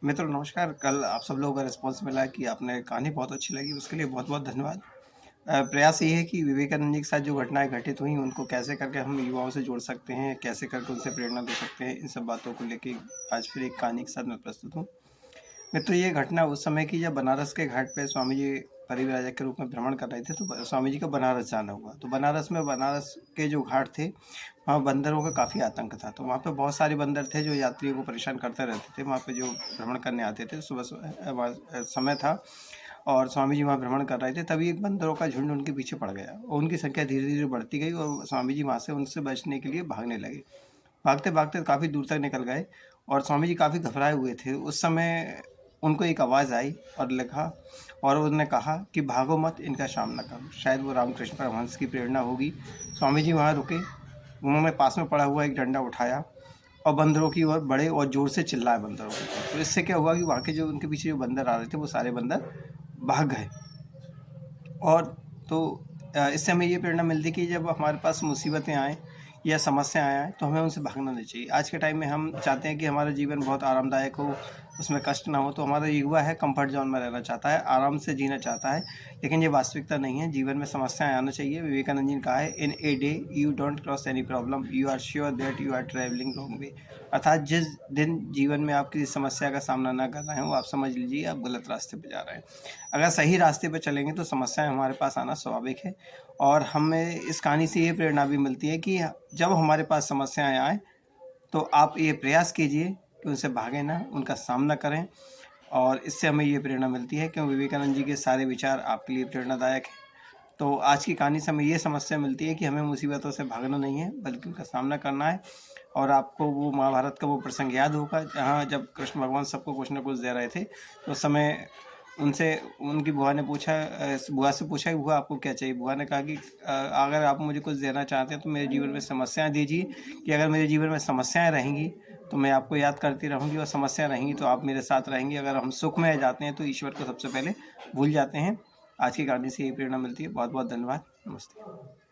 मित्रों नमस्कार। कल आप सब लोगों का रिस्पॉन्स मिला कि आपने कहानी बहुत अच्छी लगी, उसके लिए बहुत-बहुत धन्यवाद। प्रयास ये है कि विवेकानंद जी के साथ जो घटनाएँ घटित हुई, उनको कैसे करके हम युवाओं से जोड़ सकते हैं, कैसे करके उनसे प्रेरणा ले सकते हैं, इन सब बातों को लेके आज फिर एक कहानी के साथ मैं प्रस्तुत हूँ। मित्रों, ये घटना उस समय की जब बनारस के घाट पे स्वामी जी परिव्राजक के रूप में भ्रमण कर रहे थे, तो स्वामी जी का बनारस जाना हुआ। तो बनारस के जो घाट थे, वहाँ बंदरों का काफ़ी आतंक था। तो वहाँ पे बहुत सारे बंदर थे जो यात्रियों को परेशान करते रहते थे। वहाँ पे जो भ्रमण करने आते थे, सुबह समय था और स्वामी जी वहाँ भ्रमण कर रहे थे, तभी एक बंदरों का झुंड उनके पीछे पड़ गया और उनकी संख्या धीरे-धीरे बढ़ती गई और स्वामी जी वहाँ से उनसे बचने के लिए भागने लगे। भागते-भागते काफ़ी दूर तक निकल गए और स्वामी जी काफ़ी घबराए हुए थे। उस समय उनको एक आवाज़ आई और लिखा और उन्होंने कहा कि भागो मत, इनका सामना करो। शायद वो रामकृष्ण परमहंस की प्रेरणा होगी। स्वामी जी वहाँ रुके, उन्होंने पास में पड़ा हुआ एक डंडा उठाया और बंदरों की ओर बढ़े और ज़ोर से चिल्लाए बंदरों के ऊपर। तो इससे क्या हुआ कि वहाँ के जो उनके पीछे जो बंदर आ रहे थे, वो सारे बंदर भाग गए। और तो इससे हमें ये प्रेरणा मिलती है कि जब हमारे पास मुसीबतें आएँ या समस्याएँ आएँ, तो हमें उनसे भागना नहीं चाहिए। आज के टाइम में हम चाहते हैं कि हमारा जीवन बहुत आरामदायक हो, उसमें कष्ट ना हो, तो हमारा युवा है कम्फर्ट ज़ोन में रहना चाहता है, आराम से जीना चाहता है, लेकिन ये वास्तविकता नहीं है। जीवन में समस्याएँ आना चाहिए। विवेकानंद जी ने कहा है, "in a day you don't cross any problem, you are sure that you are travelling wrong way." अर्थात जिस दिन जीवन में आप किसी समस्या का सामना ना कर रहे हो, आप समझ लीजिए आप गलत रास्ते पे जा रहे हैं। अगर सही रास्ते पे चलेंगे तो समस्याएँ हमारे पास आना स्वाभाविक है और हमें इस कहानी से ये प्रेरणा भी मिलती है कि जब हमारे पास समस्याएँ आएँ, तो आप ये प्रयास कीजिए कि उनसे भागें ना, उनका सामना करें और इससे हमें ये प्रेरणा मिलती है कि विवेकानंद जी के सारे विचार आपके लिए प्रेरणादायक हैं। तो आज की कहानी से हमें ये समस्या मिलती है कि हमें मुसीबतों से भागना नहीं है, बल्कि उनका सामना करना है और आपको वो महाभारत का वो प्रसंग याद होगा, जहाँ जब कृष्ण भगवान सबको कुछ न कुछ दे रहे थे, तो उस समय उनसे उनकी बुआ ने पूछा बुआ से पूछा कि बुआ आपको क्या चाहिए? बुआ ने कहा कि अगर आप मुझे कुछ देना चाहते हैं तो मेरे जीवन में समस्याएँ दीजिए कि अगर मेरे जीवन में समस्याएँ रहेंगी, तो मैं आपको याद करती रहूँगी और समस्या रहेंगी तो आप मेरे साथ रहेंगी। अगर हम सुख में जाते हैं तो ईश्वर को सबसे पहले भूल जाते हैं। आज की कहानी से यही प्रेरणा मिलती है। बहुत-बहुत धन्यवाद। नमस्ते।